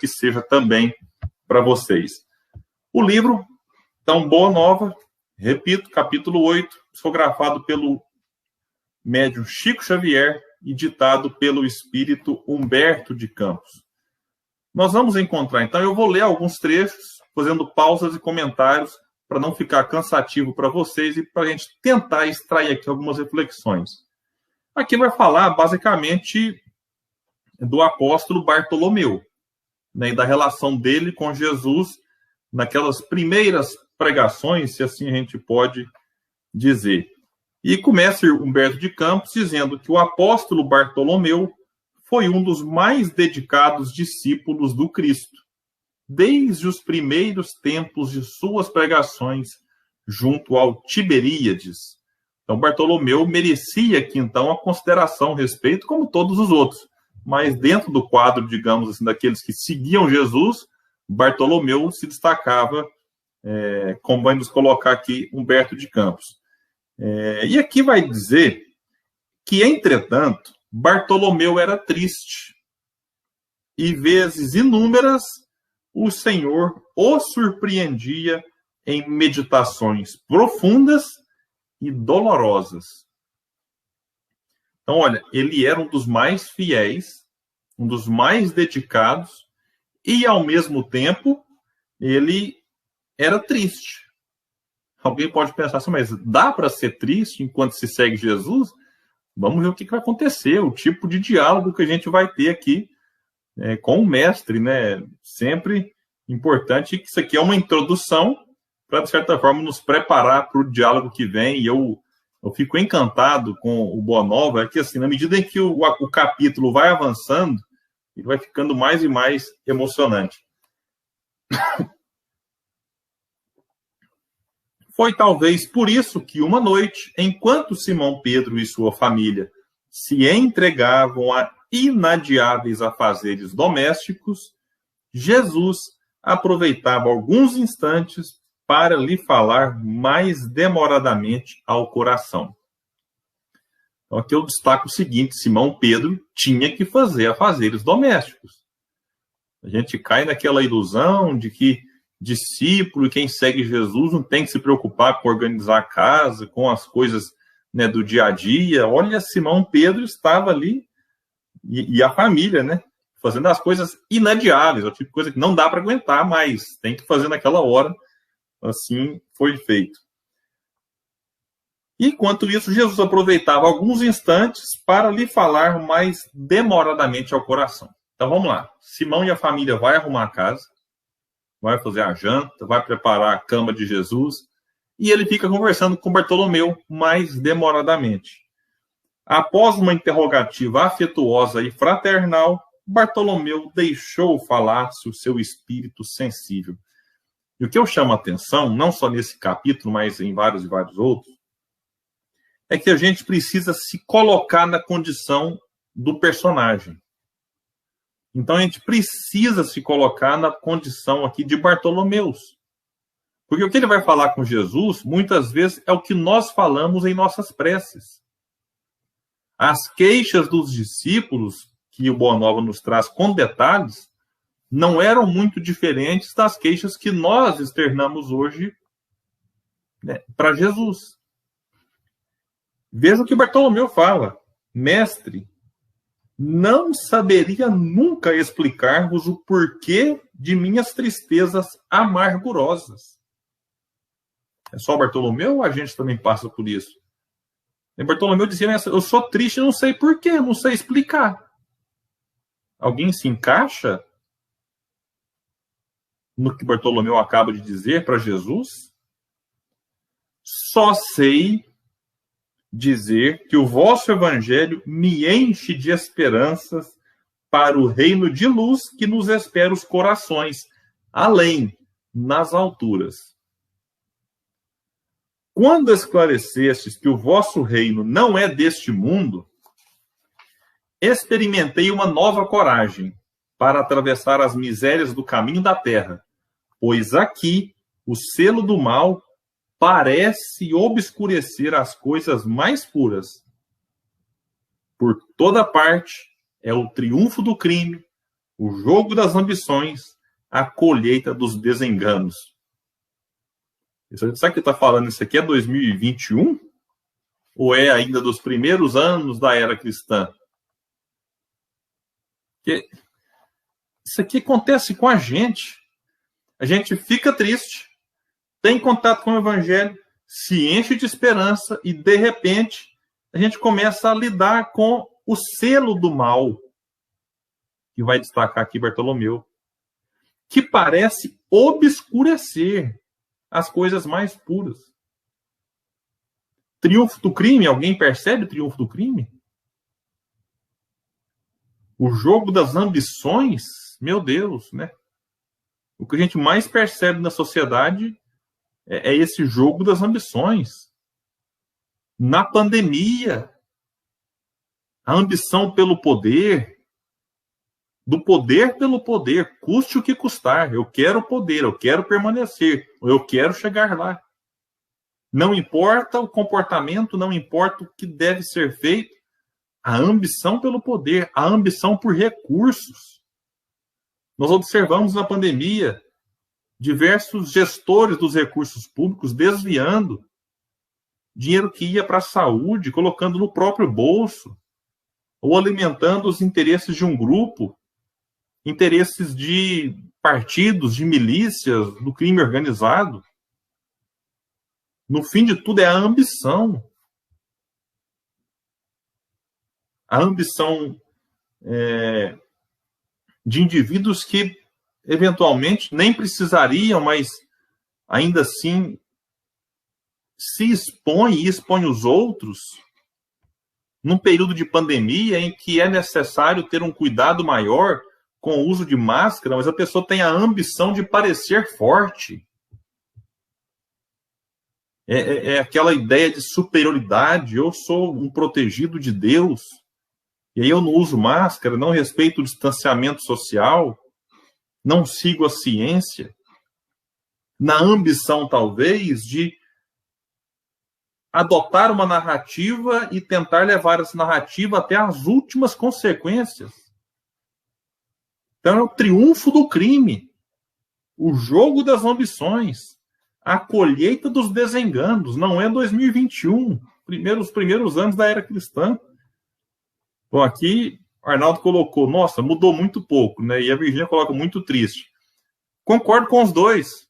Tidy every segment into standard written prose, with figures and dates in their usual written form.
que seja também para vocês. O livro, então, Boa Nova, repito, capítulo 8, psicografado pelo médium Chico Xavier e ditado pelo espírito Humberto de Campos. Nós vamos encontrar, então, eu vou ler alguns trechos, fazendo pausas e comentários, para não ficar cansativo para vocês e para a gente tentar extrair aqui algumas reflexões. Aqui vai falar, basicamente, do apóstolo Bartolomeu, né, e da relação dele com Jesus naquelas primeiras pregações, se assim a gente pode dizer. E começa Humberto de Campos dizendo que o apóstolo Bartolomeu foi um dos mais dedicados discípulos do Cristo, desde os primeiros tempos de suas pregações junto ao Tiberíades. Então, Bartolomeu merecia aqui, então, a consideração, respeito, como todos os outros. Mas dentro do quadro, digamos assim, daqueles que seguiam Jesus, Bartolomeu se destacava, como vai nos colocar aqui Humberto de Campos. E aqui vai dizer que, entretanto, Bartolomeu era triste. E vezes inúmeras, o Senhor o surpreendia em meditações profundas e dolorosas. Então, olha, ele era um dos mais fiéis, um dos mais dedicados, e, ao mesmo tempo, ele era triste. Alguém pode pensar assim, mas dá para ser triste enquanto se segue Jesus? Vamos ver o que vai acontecer, o tipo de diálogo que a gente vai ter aqui com o mestre, né? Sempre importante que isso aqui é uma introdução para, de certa forma, nos preparar para o diálogo que vem. E eu fico encantado com o Boa Nova, que, assim, na medida em que o capítulo vai avançando, ele vai ficando mais e mais emocionante. Foi talvez por isso que uma noite, enquanto Simão Pedro e sua família se entregavam a inadiáveis afazeres domésticos, Jesus aproveitava alguns instantes para lhe falar mais demoradamente ao coração. Então, aqui eu destaco o seguinte: Simão Pedro tinha que fazer afazeres domésticos. A gente cai naquela ilusão de que discípulo e quem segue Jesus não tem que se preocupar com organizar a casa, com as coisas, né, do dia a dia. Olha, Simão Pedro estava ali, e a família, né, fazendo as coisas inadiáveis, o tipo de coisa que não dá para aguentar, mas tem que fazer naquela hora. Assim foi feito. Enquanto isso, Jesus aproveitava alguns instantes para lhe falar mais demoradamente ao coração. Então vamos lá. Simão e a família vai arrumar a casa, vai fazer a janta, vai preparar a cama de Jesus, e ele fica conversando com Bartolomeu mais demoradamente. Após uma interrogativa afetuosa e fraternal, Bartolomeu deixou falar-se o seu espírito sensível. E o que eu chamo a atenção, não só nesse capítulo, mas em vários e vários outros, é que a gente precisa se colocar na condição do personagem. Então a gente precisa se colocar na condição aqui de Bartolomeu. Porque o que ele vai falar com Jesus, muitas vezes, é o que nós falamos em nossas preces. As queixas dos discípulos, que o Boa Nova nos traz com detalhes, não eram muito diferentes das queixas que nós externamos hoje, né, para Jesus. Veja o que Bartolomeu fala: mestre, não saberia nunca explicar-vos o porquê de minhas tristezas amargurosas. É só Bartolomeu ou a gente também passa por isso? E Bartolomeu dizia, eu sou triste, não sei porquê, não sei explicar. Alguém se encaixa no que Bartolomeu acaba de dizer para Jesus? Só sei dizer que o vosso evangelho me enche de esperanças para o reino de luz que nos espera os corações, além, nas alturas. Quando esclarecestes que o vosso reino não é deste mundo, experimentei uma nova coragem para atravessar as misérias do caminho da terra, pois aqui o selo do mal parece obscurecer as coisas mais puras. Por toda parte é o triunfo do crime, O jogo das ambições, a colheita dos desenganos. Sabe que está falando isso aqui é 2021? Ou é ainda dos primeiros anos da era cristã? Porque isso aqui acontece com a gente. A gente fica triste, tem contato com o evangelho, se enche de esperança e, de repente, a gente começa a lidar com o selo do mal, que vai destacar aqui Bartolomeu, que parece obscurecer as coisas mais puras. Triunfo do crime, alguém percebe o triunfo do crime? O jogo das ambições, meu Deus, né? O que a gente mais percebe na sociedade é esse jogo das ambições. Na pandemia, a ambição pelo poder, do poder pelo poder, custe o que custar. Eu quero poder, eu quero permanecer, eu quero chegar lá. Não importa o comportamento, não importa o que deve ser feito, a ambição pelo poder, a ambição por recursos. Nós observamos na pandemia diversos gestores dos recursos públicos desviando dinheiro que ia para a saúde, colocando no próprio bolso, ou alimentando os interesses de um grupo, interesses de partidos, de milícias, do crime organizado. No fim de tudo, é a ambição. A ambição de indivíduos que, eventualmente, nem precisariam, mas ainda assim se expõe e expõe os outros num período de pandemia em que é necessário ter um cuidado maior com o uso de máscara, mas a pessoa tem a ambição de parecer forte. É aquela ideia de superioridade. Eu sou um protegido de Deus, e aí eu não uso máscara, não respeito o distanciamento social, não sigo a ciência, na ambição, talvez, de adotar uma narrativa e tentar levar essa narrativa até as últimas consequências. Então é o triunfo do crime, o jogo das ambições, a colheita dos desenganos. Não é 2021, os primeiros anos da era cristã. Bom, aqui Arnaldo colocou, nossa, mudou muito pouco, né? E a Virgínia coloca muito triste. Concordo com os dois.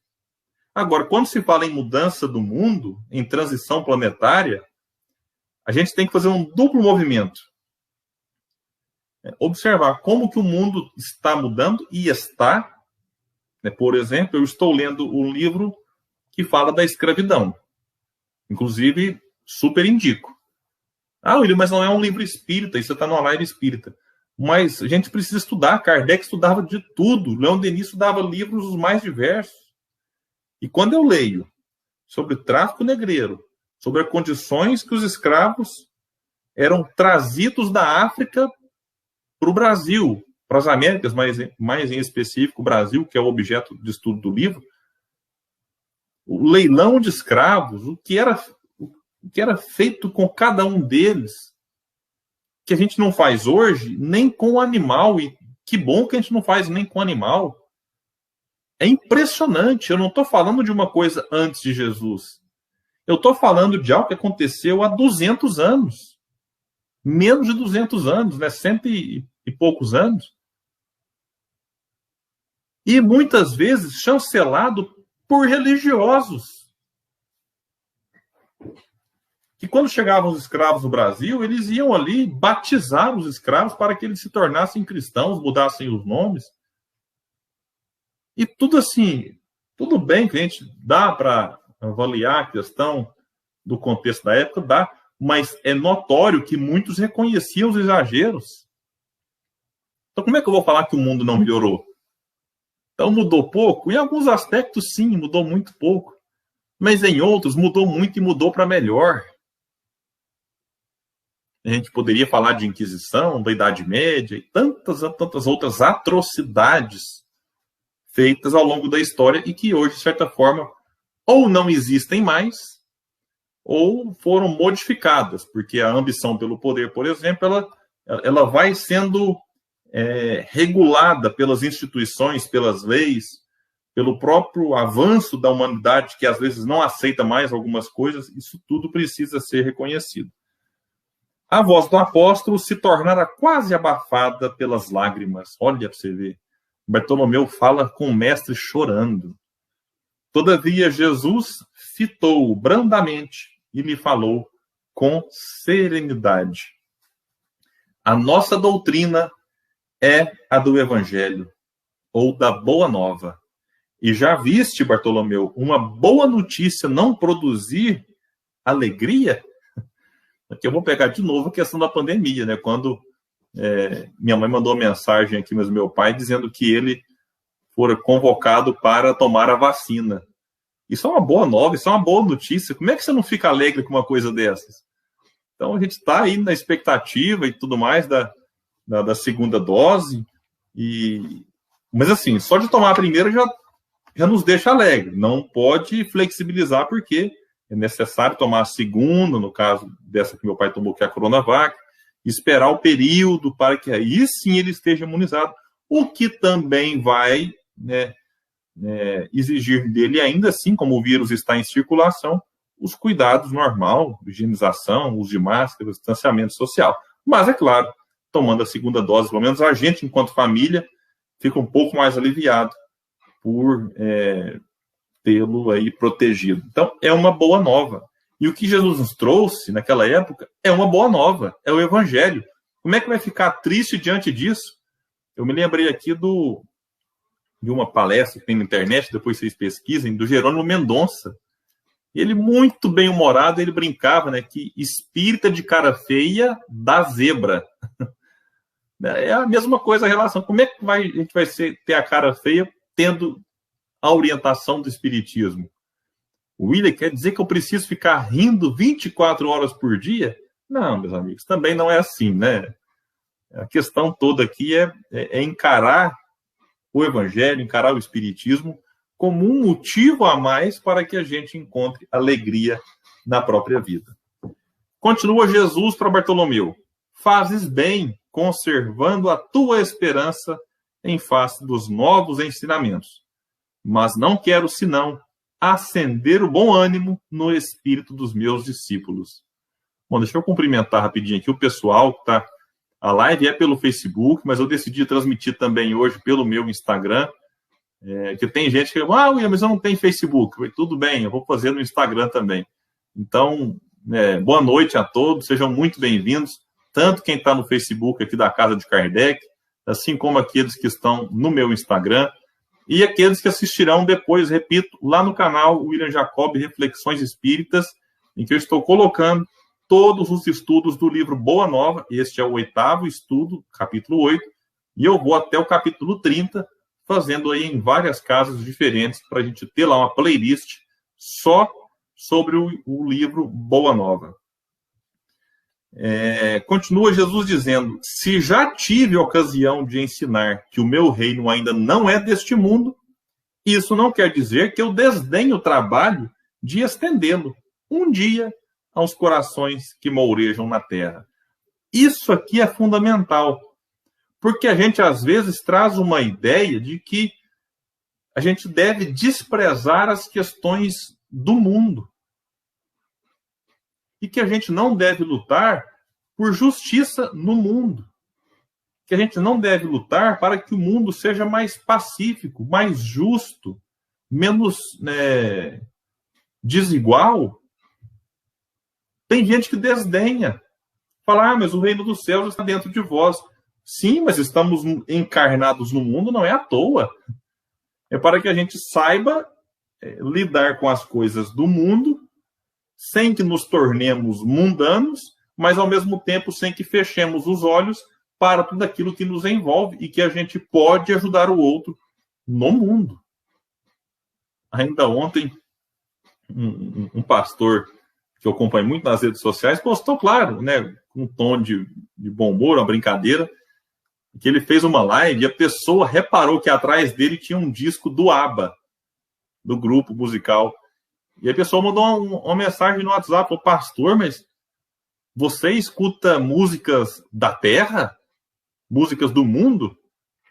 Agora, quando se fala em mudança do mundo, em transição planetária, a gente tem que fazer um duplo movimento. Observar como que o mundo está mudando e está. Por exemplo, eu estou lendo um livro que fala da escravidão. Inclusive, super indico. William, mas não é um livro espírita, isso está numa live espírita. Mas a gente precisa estudar. Kardec estudava de tudo. Leon Denis estudava livros os mais diversos. E quando eu leio sobre o tráfico negreiro, sobre as condições que os escravos eram trazidos da África para o Brasil, para as Américas, mais em específico o Brasil, que é o objeto de estudo do livro, o leilão de escravos, o que era feito com cada um deles, que a gente não faz hoje, nem com o animal, e que bom que a gente não faz nem com o animal. É impressionante. Eu não estou falando de uma coisa antes de Jesus. Eu estou falando de algo que aconteceu há 200 anos. Menos de 200 anos, né? 100 e poucos anos. E muitas vezes chancelado por religiosos. Que quando chegavam os escravos no Brasil, eles iam ali batizar os escravos para que eles se tornassem cristãos, mudassem os nomes. E tudo assim, tudo bem que a gente dá para avaliar a questão do contexto da época, dá, mas é notório que muitos reconheciam os exageros. Então como é que eu vou falar que o mundo não melhorou? Então mudou pouco? Em alguns aspectos sim, mudou muito pouco. Mas em outros mudou muito e mudou para melhor. A gente poderia falar de Inquisição, da Idade Média e tantas outras atrocidades feitas ao longo da história e que hoje, de certa forma, ou não existem mais, ou foram modificadas, porque a ambição pelo poder, por exemplo, ela vai sendo regulada pelas instituições, pelas leis, pelo próprio avanço da humanidade, que às vezes não aceita mais algumas coisas, isso tudo precisa ser reconhecido. A voz do apóstolo se tornara quase abafada pelas lágrimas. Olha para você ver. Bartolomeu fala com o mestre chorando. Todavia, Jesus fitou-o brandamente e lhe falou com serenidade. A nossa doutrina é a do Evangelho, ou da Boa Nova. E já viste, Bartolomeu, uma boa notícia não produzir alegria? Aqui eu vou pegar de novo a questão da pandemia, né? Quando minha mãe mandou uma mensagem aqui, mas meu pai, dizendo que ele fora convocado para tomar a vacina. Isso é uma boa nova, isso é uma boa notícia. Como é que você não fica alegre com uma coisa dessas? Então, a gente está aí na expectativa e tudo mais da segunda dose. Mas, assim, só de tomar a primeira já nos deixa alegre. Não pode flexibilizar, porque é necessário tomar a segunda, no caso dessa que meu pai tomou, que é a Coronavac, esperar o período para que aí sim ele esteja imunizado, o que também vai exigir dele, ainda assim, como o vírus está em circulação, os cuidados normal, higienização, uso de máscara, distanciamento social. Mas, é claro, tomando a segunda dose, pelo menos a gente, enquanto família, fica um pouco mais aliviado por tê-lo aí protegido. Então, é uma boa nova. E o que Jesus nos trouxe naquela época é uma boa nova, é o Evangelho. Como é que vai ficar triste diante disso? Eu me lembrei aqui de uma palestra que tem na internet, depois vocês pesquisem, do Jerônimo Mendonça. Ele, muito bem-humorado, ele brincava, né, que espírita de cara feia dá zebra. É a mesma coisa a relação. Como é que a gente vai ter a cara feia tendo a orientação do espiritismo? O William quer dizer que eu preciso ficar rindo 24 horas por dia? Não, meus amigos, também não é assim, né? A questão toda aqui é encarar o Evangelho, encarar o Espiritismo como um motivo a mais para que a gente encontre alegria na própria vida. Continua Jesus para Bartolomeu. Fazes bem, conservando a tua esperança em face dos novos ensinamentos. Mas não quero, senão, acender o bom ânimo no espírito dos meus discípulos. Bom, deixa eu cumprimentar rapidinho aqui o pessoal que está... A live é pelo Facebook, mas eu decidi transmitir também hoje pelo meu Instagram, que tem gente que fala, William, mas eu não tenho Facebook. Eu falei, tudo bem, eu vou fazer no Instagram também. Então, boa noite a todos, sejam muito bem-vindos, tanto quem está no Facebook aqui da Casa de Kardec, assim como aqueles que estão no meu Instagram, e aqueles que assistirão depois, repito, lá no canal William Jacob Reflexões Espíritas, em que eu estou colocando todos os estudos do livro Boa Nova. Este é o 8º estudo, capítulo 8, e eu vou até o capítulo 30, fazendo aí em várias casas diferentes, para a gente ter lá uma playlist só sobre o livro Boa Nova. Continua Jesus dizendo, se já tive ocasião de ensinar que o meu reino ainda não é deste mundo, isso não quer dizer que eu desdenho o trabalho de estendê-lo um dia aos corações que mourejam na terra. Isso aqui é fundamental, porque a gente às vezes traz uma ideia de que a gente deve desprezar as questões do mundo e que a gente não deve lutar por justiça no mundo, que a gente não deve lutar para que o mundo seja mais pacífico, mais justo, menos desigual. Tem gente que desdenha, fala, mas o reino dos céus está dentro de vós. Sim, mas estamos encarnados no mundo, não é à toa. É para que a gente saiba lidar com as coisas do mundo, sem que nos tornemos mundanos, mas ao mesmo tempo sem que fechemos os olhos para tudo aquilo que nos envolve e que a gente pode ajudar o outro no mundo. Ainda ontem, um pastor que eu acompanho muito nas redes sociais, postou, claro, né, com um tom de bom humor, uma brincadeira, que ele fez uma live e a pessoa reparou que atrás dele tinha um disco do ABBA, do grupo musical. E a pessoa mandou uma mensagem no WhatsApp, falou, pastor, mas você escuta músicas da terra? músicas do mundo.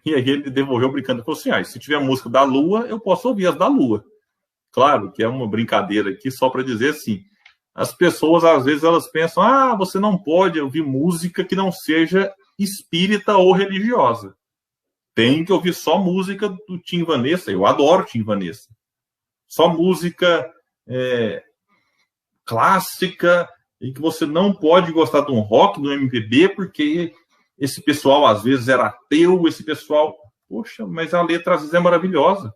E aí ele devolveu brincando e falou assim, se tiver música da Lua, eu posso ouvir as da Lua. Claro que é uma brincadeira aqui, só para dizer assim, as pessoas, às vezes, elas pensam, você não pode ouvir música que não seja espírita ou religiosa. Tem que ouvir só música do Tim Vanessa, eu adoro Tim Vanessa. Só música clássica, e que você não pode gostar de um rock, do MPB, porque esse pessoal, às vezes, era ateu, esse pessoal... Poxa, mas a letra, às vezes, é maravilhosa.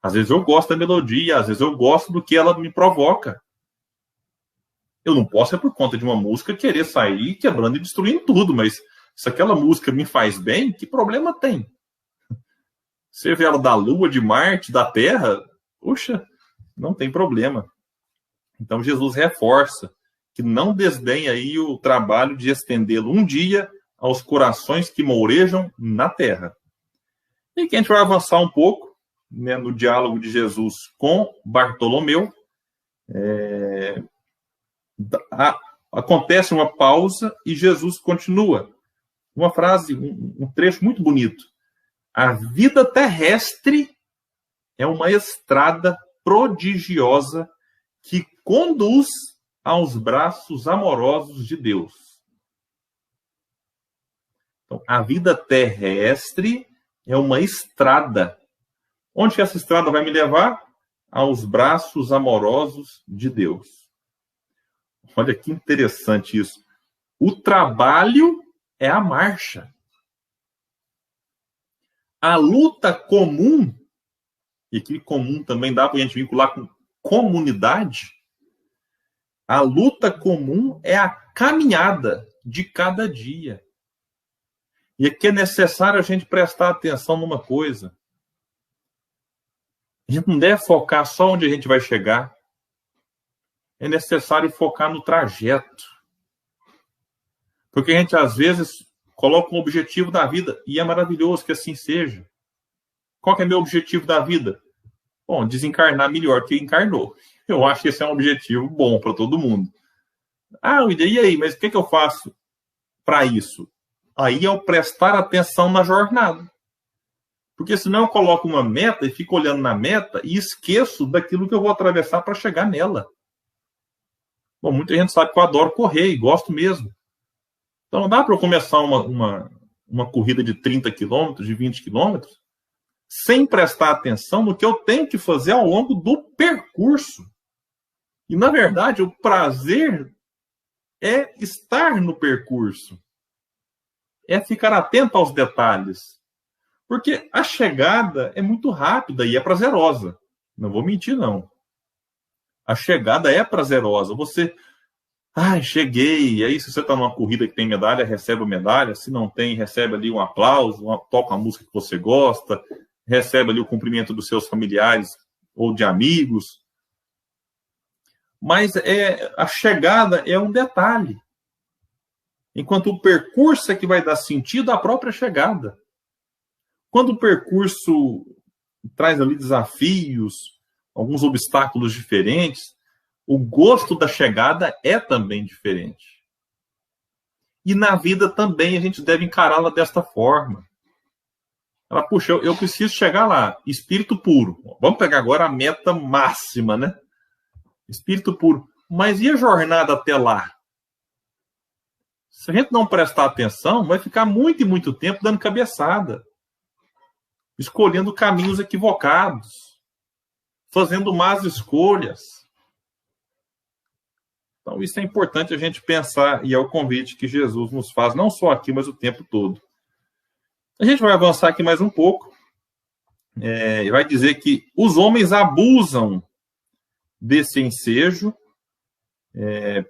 Às vezes eu gosto da melodia, às vezes eu gosto do que ela me provoca. Eu não posso, por conta de uma música, querer sair quebrando e destruindo tudo, mas se aquela música me faz bem, que problema tem? Você vê ela da Lua, de Marte, da Terra, puxa, não tem problema. Então Jesus reforça que não desdenha aí o trabalho de estendê-lo um dia aos corações que mourejam na terra. E que a gente vai avançar um pouco, né, no diálogo de Jesus com Bartolomeu. Acontece uma pausa e Jesus continua. Uma frase, um trecho muito bonito. A vida terrestre é uma estrada prodigiosa que conduz aos braços amorosos de Deus. Então, a vida terrestre é uma estrada. Onde que essa estrada vai me levar? Aos braços amorosos de Deus. Olha que interessante isso. O trabalho é a marcha. A luta comum, e aqui comum também dá para a gente vincular com comunidade, a luta comum é a caminhada de cada dia. E aqui é necessário a gente prestar atenção numa coisa. A gente não deve focar só onde a gente vai chegar. É necessário focar no trajeto. Porque a gente, às vezes, coloca um objetivo da vida, e é maravilhoso que assim seja. Qual que é meu objetivo da vida? Bom, desencarnar melhor que encarnou. Eu acho que esse é um objetivo bom para todo mundo. E aí? Mas o que eu faço para isso? Aí é o prestar atenção na jornada. Porque senão eu coloco uma meta e fico olhando na meta e esqueço daquilo que eu vou atravessar para chegar nela. Bom, muita gente sabe que eu adoro correr e gosto mesmo. Então não dá para eu começar uma corrida de 30 quilômetros, de 20 quilômetros, sem prestar atenção no que eu tenho que fazer ao longo do percurso. E, na verdade, o prazer é estar no percurso. É ficar atento aos detalhes. Porque a chegada é muito rápida e é prazerosa. Não vou mentir, não. A chegada é prazerosa. Você... cheguei. E aí, se você está numa corrida que tem medalha, recebe a medalha. Se não tem, recebe ali um aplauso, toca uma música que você gosta, recebe ali o cumprimento dos seus familiares ou de amigos. Mas a chegada é um detalhe. Enquanto o percurso é que vai dar sentido à própria chegada. Quando o percurso traz ali desafios, alguns obstáculos diferentes, o gosto da chegada é também diferente. E na vida também a gente deve encará-la desta forma. Puxa, eu preciso chegar lá, espírito puro. Vamos pegar agora a meta máxima, né? Espírito puro. Mas e a jornada até lá? Se a gente não prestar atenção, vai ficar muito e muito tempo dando cabeçada. Escolhendo caminhos equivocados. Fazendo más escolhas. Então isso é importante a gente pensar, e é o convite que Jesus nos faz, não só aqui, mas o tempo todo. A gente vai avançar aqui mais um pouco. E vai dizer que os homens abusam desse ensejo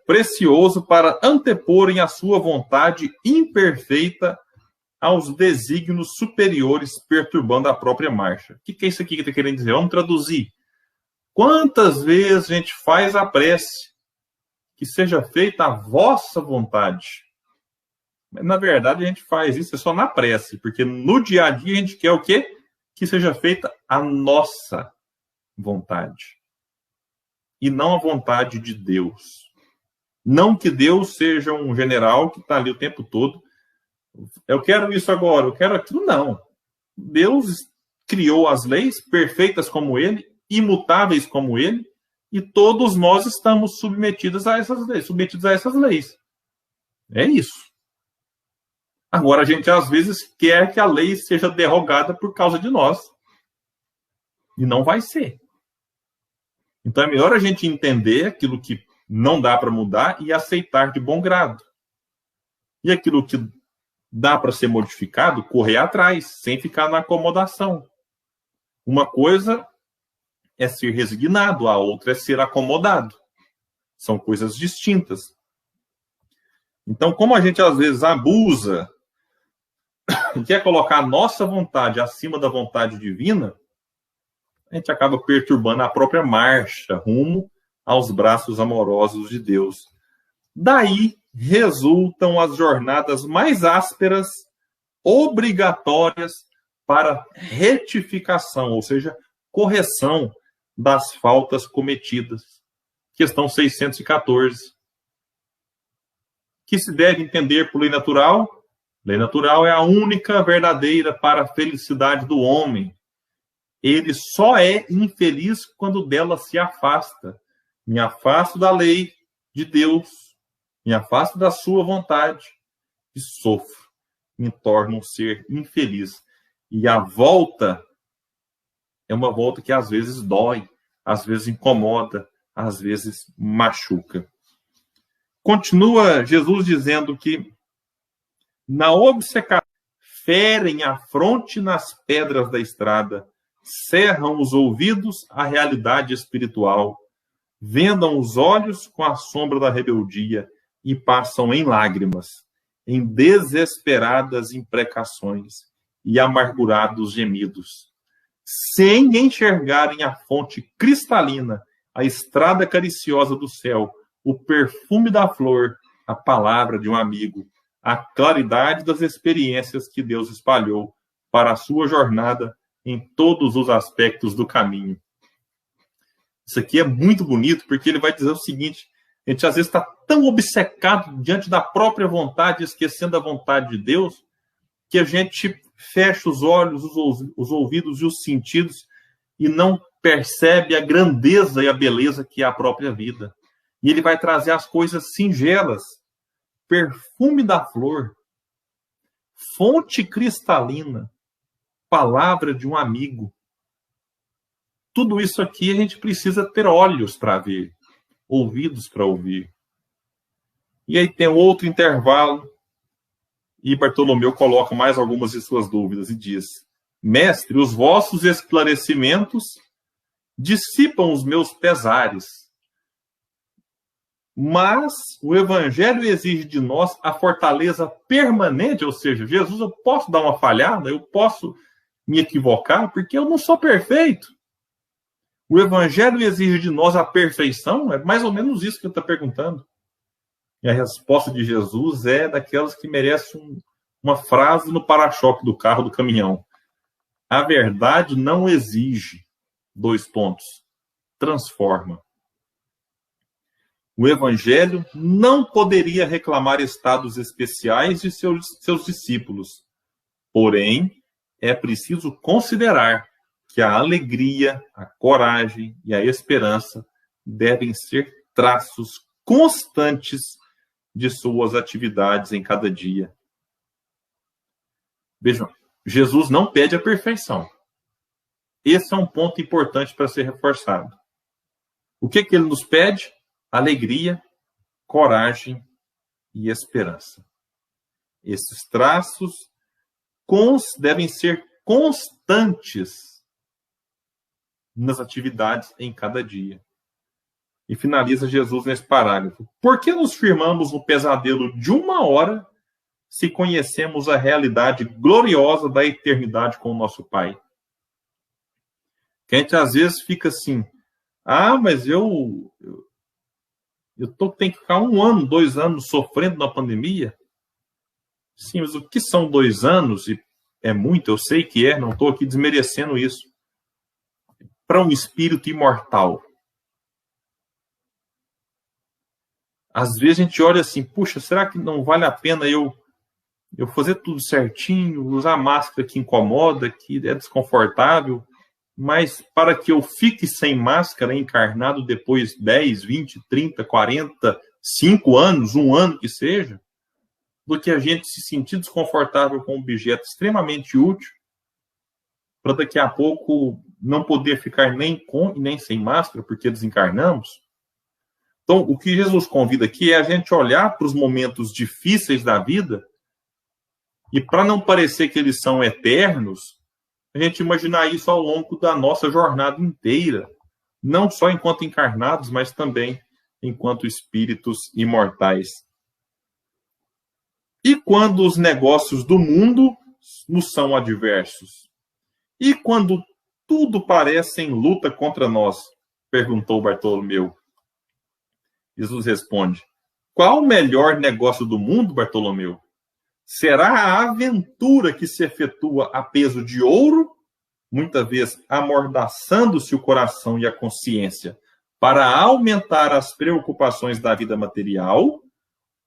precioso para anteporem a sua vontade imperfeita aos desígnios superiores, perturbando a própria marcha. O que é isso aqui que está querendo dizer? Vamos traduzir. Quantas vezes a gente faz a prece que seja feita a vossa vontade? Mas, na verdade, a gente faz isso só na prece, porque no dia a dia a gente quer o quê? Que seja feita a nossa vontade. E não a vontade de Deus. Não que Deus seja um general que está ali o tempo todo Eu quero isso agora, eu quero aquilo. Não. Deus criou as leis perfeitas como ele, imutáveis como ele, e todos nós estamos submetidos a essas leis. É isso. Agora, a gente às vezes quer que a lei seja derrogada por causa de nós. E não vai ser. Então é melhor a gente entender aquilo que não dá para mudar e aceitar de bom grado. E aquilo que dá para ser modificado, correr atrás, sem ficar na acomodação. Uma coisa é ser resignado, a outra é ser acomodado. São coisas distintas. Então, como a gente às vezes abusa e quer colocar a nossa vontade acima da vontade divina, a gente acaba perturbando a própria marcha rumo aos braços amorosos de Deus. Daí resultam as jornadas mais ásperas, obrigatórias para retificação, ou seja, correção das faltas cometidas. Questão 614. Que se deve entender por lei natural? Lei natural é a única verdadeira para a felicidade do homem. Ele só é infeliz quando dela se afasta. Me afasto da lei de Deus, me afasto da sua vontade e sofro. Me torno um ser infeliz. E a volta é uma volta que às vezes dói, às vezes incomoda, às vezes machuca. Continua Jesus dizendo que na obcecação ferem a fronte nas pedras da estrada, cerram os ouvidos à realidade espiritual, vendam os olhos com a sombra da rebeldia e passam em lágrimas, em desesperadas imprecações e amargurados gemidos, sem enxergarem a fonte cristalina, a estrada cariciosa do céu, o perfume da flor, a palavra de um amigo, a claridade das experiências que Deus espalhou para a sua jornada em todos os aspectos do caminho. Isso aqui é muito bonito, porque ele vai dizer o seguinte: a gente às vezes está tão obcecado diante da própria vontade, esquecendo a vontade de Deus, que a gente fecha os olhos, os ouvidos e os sentidos e não percebe a grandeza e a beleza que é a própria vida. E ele vai trazer as coisas singelas, perfume da flor, fonte cristalina, palavra de um amigo. Tudo isso aqui a gente precisa ter olhos para ver, ouvidos para ouvir. E aí tem outro intervalo, e Bartolomeu coloca mais algumas de suas dúvidas e diz: Mestre, os vossos esclarecimentos dissipam os meus pesares, mas o Evangelho exige de nós a fortaleza permanente, ou seja, Jesus, eu posso dar uma falhada, eu posso me equivocar, porque eu não sou perfeito. O Evangelho exige de nós a perfeição? É mais ou menos isso que ele está perguntando. E a resposta de Jesus é daquelas que merecem uma frase no para-choque do carro, do caminhão. A verdade não exige, : transforma. O Evangelho não poderia reclamar estados especiais de seus discípulos. Porém, é preciso considerar que a alegria, a coragem e a esperança devem ser traços constantes de suas atividades em cada dia. Vejam, Jesus não pede a perfeição. Esse é um ponto importante para ser reforçado. O que ele nos pede? Alegria, coragem e esperança. Esses traços devem ser constantes nas atividades em cada dia. E finaliza Jesus nesse parágrafo. Por que nos firmamos no pesadelo de uma hora se conhecemos a realidade gloriosa da eternidade com o nosso Pai? Que a gente às vezes fica assim: mas eu tenho que ficar 1 ano, 2 anos sofrendo na pandemia? Sim, mas o que são 2 anos? E é muito, eu sei que não estou aqui desmerecendo isso. Para um espírito imortal. Às vezes a gente olha assim: puxa, será que não vale a pena eu eu fazer tudo certinho, usar máscara que incomoda, que é desconfortável, mas para que eu fique sem máscara encarnado depois 10, 20, 30, 40, 5 anos, 1 ano que seja, do que a gente se sentir desconfortável com um objeto extremamente útil, para daqui a pouco não poder ficar nem com e nem sem máscara, porque desencarnamos. Então, o que Jesus convida aqui é a gente olhar para os momentos difíceis da vida e, para não parecer que eles são eternos, a gente imaginar isso ao longo da nossa jornada inteira, não só enquanto encarnados, mas também enquanto espíritos imortais. E quando os negócios do mundo nos são adversos? E quando tudo parece em luta contra nós? Perguntou Bartolomeu. Jesus responde: qual o melhor negócio do mundo, Bartolomeu? Será a aventura que se efetua a peso de ouro, muitas vezes amordaçando-se o coração e a consciência para aumentar as preocupações da vida material,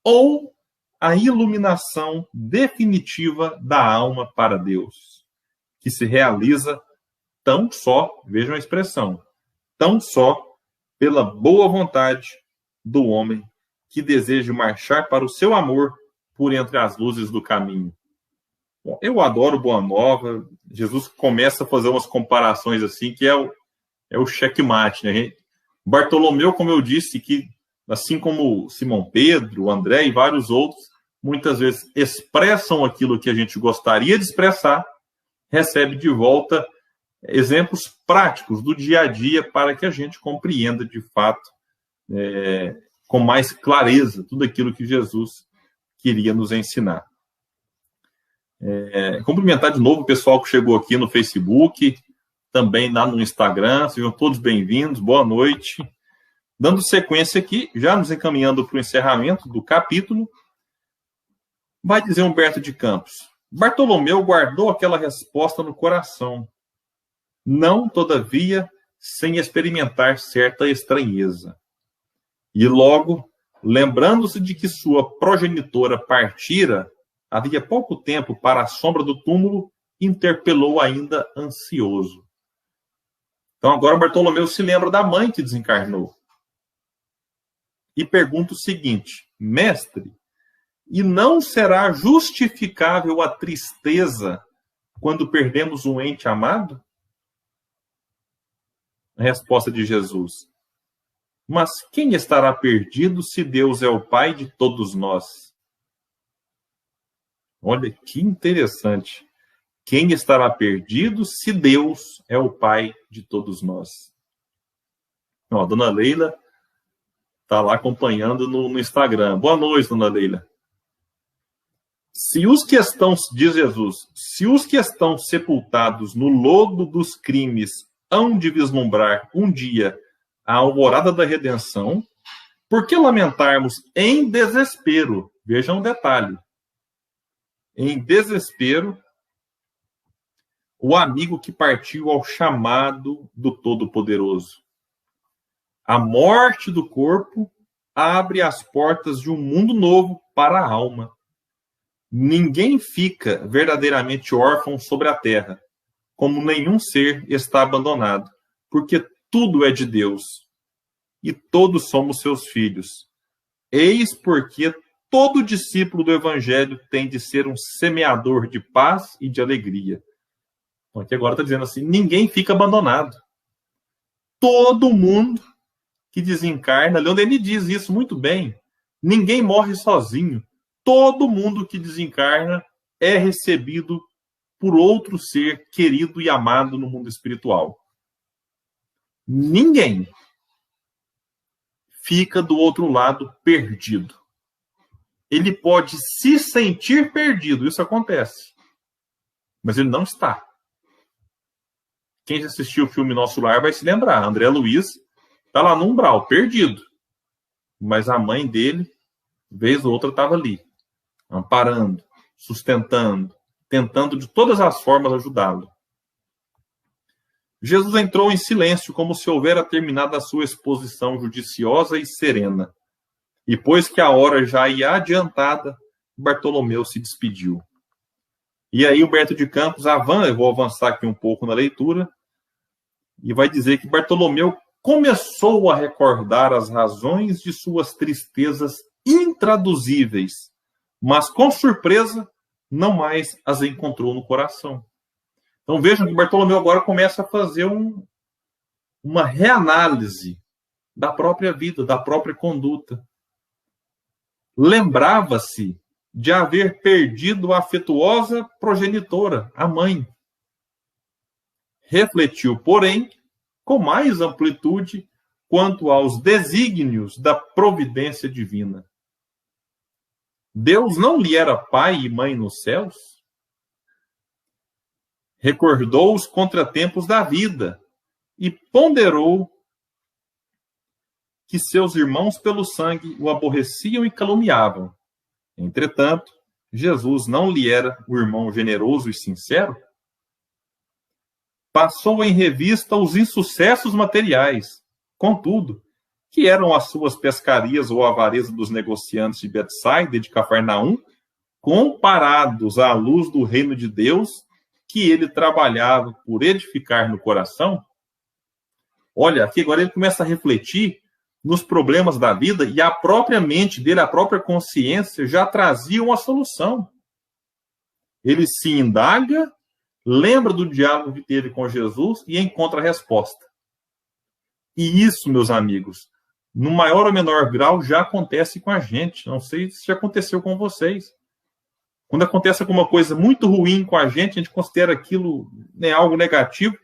ou a iluminação definitiva da alma para Deus, que se realiza tão só, vejam a expressão, tão só pela boa vontade do homem que deseja marchar para o seu amor por entre as luzes do caminho. Bom, eu adoro Boa Nova. Jesus começa a fazer umas comparações assim, que é o checkmate, né? Bartolomeu, como eu disse, que assim como Simão Pedro, André e vários outros, muitas vezes expressam aquilo que a gente gostaria de expressar, recebe de volta exemplos práticos do dia a dia para que a gente compreenda de fato, com mais clareza, tudo aquilo que Jesus queria nos ensinar. Cumprimentar de novo o pessoal que chegou aqui no Facebook, também lá no Instagram. Sejam todos bem-vindos, boa noite. Dando sequência aqui, já nos encaminhando para o encerramento do capítulo, vai dizer Humberto de Campos: Bartolomeu guardou aquela resposta no coração, não, todavia, sem experimentar certa estranheza. E logo, lembrando-se de que sua progenitora partira havia pouco tempo para a sombra do túmulo, interpelou ainda ansioso. Então agora Bartolomeu se lembra da mãe que desencarnou. E pergunta o seguinte: mestre, e não será justificável a tristeza quando perdemos um ente amado? A resposta de Jesus: mas quem estará perdido se Deus é o Pai de todos nós? Olha que interessante. Quem estará perdido se Deus é o Pai de todos nós? Ó, Dona Leila está lá acompanhando no Instagram. Boa noite, Dona Leila. Se os que estão, diz Jesus, se os que estão sepultados no lodo dos crimes hão de vislumbrar um dia a alvorada da redenção, por que lamentarmos em desespero? Vejam um detalhe. Em desespero, o amigo que partiu ao chamado do Todo-Poderoso. A morte do corpo abre as portas de um mundo novo para a alma. Ninguém fica verdadeiramente órfão sobre a terra, como nenhum ser está abandonado, porque tudo é de Deus, e todos somos seus filhos. Eis porque todo discípulo do Evangelho tem de ser um semeador de paz e de alegria. Então, aqui agora está dizendo assim, ninguém fica abandonado. Todo mundo que desencarna, Leon Denis diz isso muito bem, ninguém morre sozinho. Todo mundo que desencarna é recebido por outro ser querido e amado no mundo espiritual. Ninguém fica do outro lado perdido. Ele pode se sentir perdido, isso acontece, mas ele não está. Quem já assistiu o filme Nosso Lar vai se lembrar. André Luiz está lá no umbral, perdido. Mas a mãe dele, vez ou outra, estava ali, amparando, sustentando, tentando de todas as formas ajudá-lo. Jesus entrou em silêncio, como se houvera terminado a sua exposição judiciosa e serena. E pois que a hora já ia adiantada, Bartolomeu se despediu. E aí Humberto de Campos eu vou avançar aqui um pouco na leitura, e vai dizer que Bartolomeu começou a recordar as razões de suas tristezas intraduzíveis, mas com surpresa não mais as encontrou no coração. Então vejam que Bartolomeu agora começa a fazer uma reanálise da própria vida, da própria conduta. Lembrava-se de haver perdido a afetuosa progenitora, a mãe. Refletiu, porém, com mais amplitude quanto aos desígnios da providência divina. Deus não lhe era pai e mãe nos céus? Recordou os contratempos da vida e ponderou que seus irmãos pelo sangue o aborreciam e caluniavam. Entretanto, Jesus não lhe era o irmão generoso e sincero? Passou em revista os insucessos materiais, contudo, que eram as suas pescarias ou a avareza dos negociantes de Betsaida e de Cafarnaum, comparados à luz do reino de Deus que ele trabalhava por edificar no coração. Olha, aqui agora ele começa a refletir nos problemas da vida e a própria mente dele, a própria consciência já trazia uma solução. Ele se indaga, lembra do diálogo que teve com Jesus e encontra a resposta. E isso, meus amigos, no maior ou menor grau, já acontece com a gente. Não sei se já aconteceu com vocês. Quando acontece alguma coisa muito ruim com a gente considera aquilo algo negativo,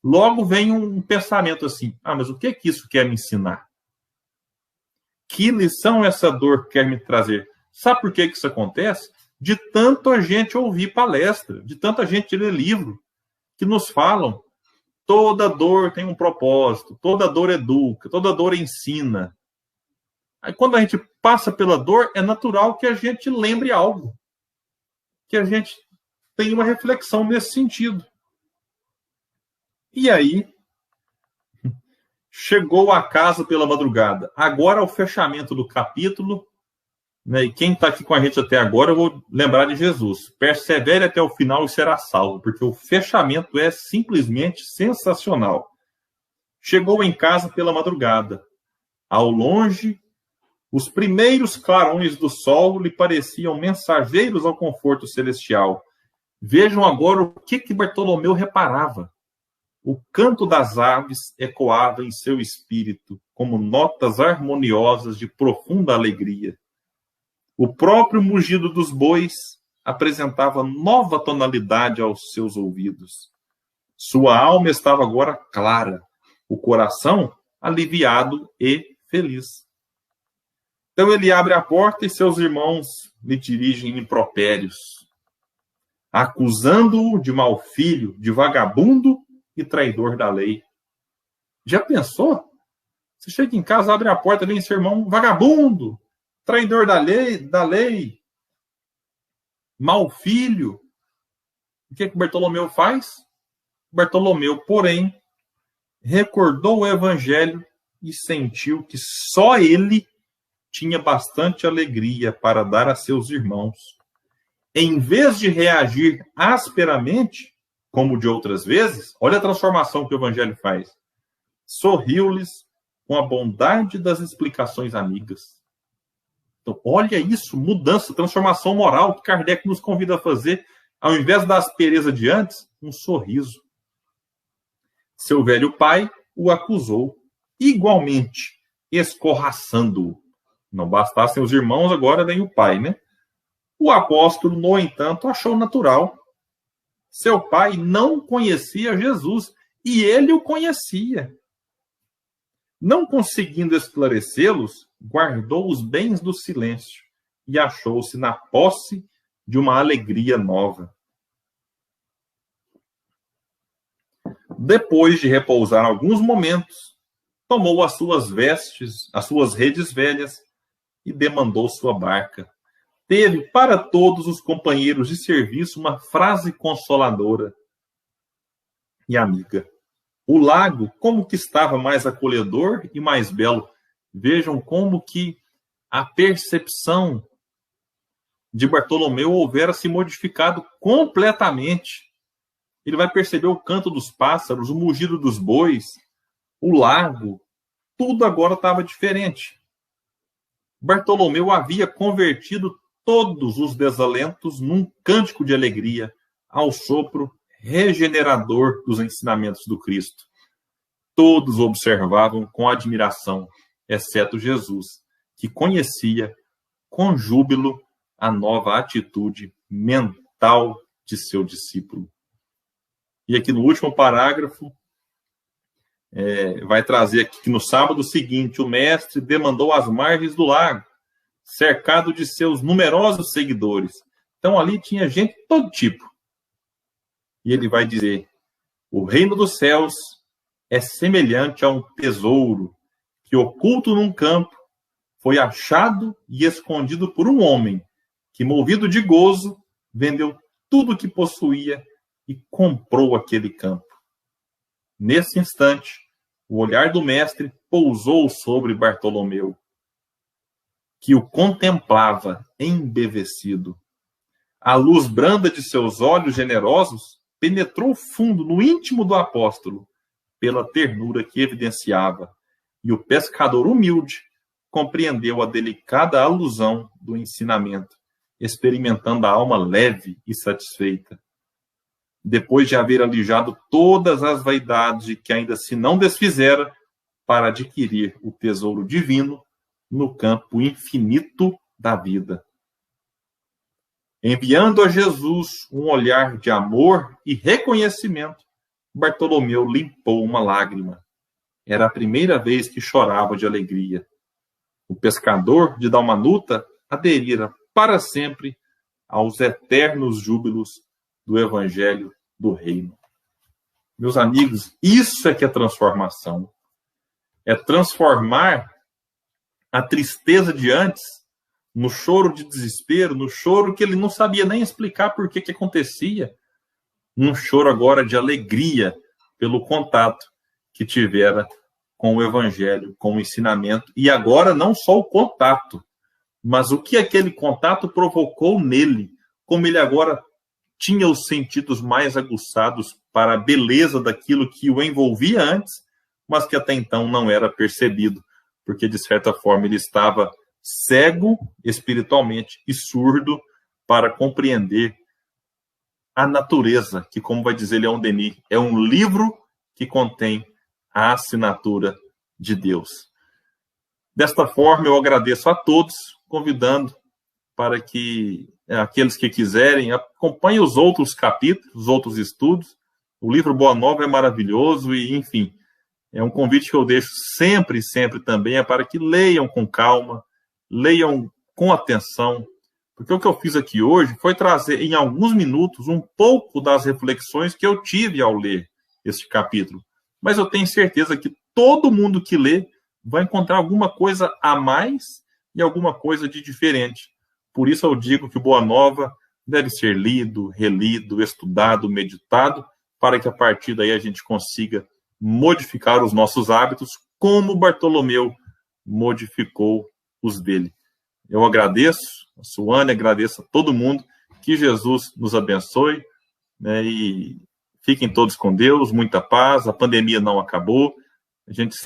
logo vem um pensamento assim, mas o que é que isso quer me ensinar? Que lição essa dor quer me trazer? Sabe por que isso acontece? De tanto a gente ouvir palestra, de tanta gente ler livro, que nos falam, toda dor tem um propósito, toda dor educa, toda dor ensina. Aí quando a gente passa pela dor, é natural que a gente lembre algo, que a gente tenha uma reflexão nesse sentido. E aí, chegou a casa pela madrugada. Agora o fechamento do capítulo, e quem está aqui com a gente até agora, eu vou lembrar de Jesus. Persevere até o final e será salvo, porque o fechamento é simplesmente sensacional. Chegou em casa pela madrugada. Ao longe, os primeiros clarões do sol lhe pareciam mensageiros ao conforto celestial. Vejam agora o que Bartolomeu reparava. O canto das aves ecoava em seu espírito, como notas harmoniosas de profunda alegria. O próprio mugido dos bois apresentava nova tonalidade aos seus ouvidos. Sua alma estava agora clara, o coração aliviado e feliz. Então ele abre a porta e seus irmãos lhe dirigem impropérios, acusando-o de mau filho, de vagabundo e traidor da lei. Já pensou? Você chega em casa, abre a porta, vem seu irmão, vagabundo, traidor da lei, mau filho. O que Bartolomeu faz? Bartolomeu, porém, recordou o evangelho e sentiu que só ele tinha bastante alegria para dar a seus irmãos. Em vez de reagir asperamente, como de outras vezes, olha a transformação que o evangelho faz. Sorriu-lhes com a bondade das explicações amigas. Então, olha isso, mudança, transformação moral que Kardec nos convida a fazer. Ao invés da aspereza de antes, um sorriso. Seu velho pai o acusou, igualmente, escorraçando-o. Não bastassem os irmãos, agora vem o pai, né? O apóstolo, no entanto, achou natural. Seu pai não conhecia Jesus e ele o conhecia. Não conseguindo esclarecê-los, guardou os bens do silêncio e achou-se na posse de uma alegria nova. Depois de repousar alguns momentos, tomou as suas vestes, as suas redes velhas e demandou sua barca. Teve para todos os companheiros de serviço uma frase consoladora e amiga. O lago, como que estava mais acolhedor e mais belo. Vejam como que a percepção de Bartolomeu houvera se modificado completamente. Ele vai perceber o canto dos pássaros, o mugido dos bois, o lago, tudo agora estava diferente. Bartolomeu havia convertido todos os desalentos num cântico de alegria ao sopro regenerador dos ensinamentos do Cristo. Todos observavam com admiração, exceto Jesus, que conhecia com júbilo a nova atitude mental de seu discípulo. E aqui no último parágrafo, vai trazer aqui que no sábado seguinte o mestre demandou às margens do lago, cercado de seus numerosos seguidores. Então ali tinha gente de todo tipo. E ele vai dizer: o reino dos céus é semelhante a um tesouro que, oculto num campo, foi achado e escondido por um homem que, movido de gozo, vendeu tudo o que possuía e comprou aquele campo. Nesse instante, o olhar do mestre pousou sobre Bartolomeu, que o contemplava embevecido. A luz branda de seus olhos generosos penetrou fundo no íntimo do apóstolo, pela ternura que evidenciava, e o pescador humilde compreendeu a delicada alusão do ensinamento, experimentando a alma leve e satisfeita. Depois de haver alijado todas as vaidades de que ainda se não desfizera, para adquirir o tesouro divino no campo infinito da vida. Enviando a Jesus um olhar de amor e reconhecimento, Bartolomeu limpou uma lágrima. Era a primeira vez que chorava de alegria. O pescador de Dalmanuta aderira para sempre aos eternos júbilos do Evangelho do Reino. Meus amigos, isso é que é transformação. É transformar a tristeza de antes no choro de desespero, no choro que ele não sabia nem explicar por que acontecia, num choro agora de alegria pelo contato que tivera com o Evangelho, com o ensinamento, e agora não só o contato, mas o que aquele contato provocou nele, como ele agora tinha os sentidos mais aguçados para a beleza daquilo que o envolvia antes, mas que até então não era percebido, porque de certa forma ele estava cego espiritualmente e surdo para compreender a natureza, que, como vai dizer Leon Denis, é um livro que contém a assinatura de Deus. Desta forma, eu agradeço a todos, convidando para que aqueles que quiserem acompanhem os outros capítulos, os outros estudos. O livro Boa Nova é maravilhoso e, enfim, é um convite que eu deixo sempre também, é para que leiam com calma, leiam com atenção, porque o que eu fiz aqui hoje foi trazer em alguns minutos um pouco das reflexões que eu tive ao ler este capítulo. Mas eu tenho certeza que todo mundo que lê vai encontrar alguma coisa a mais e alguma coisa de diferente. Por isso eu digo que o Boa Nova deve ser lido, relido, estudado, meditado, para que a partir daí a gente consiga modificar os nossos hábitos, como Bartolomeu modificou os dele. Eu agradeço a Suane, agradeço a todo mundo, que Jesus nos abençoe, né, e fiquem todos com Deus, muita paz, a pandemia não acabou, a gente sempre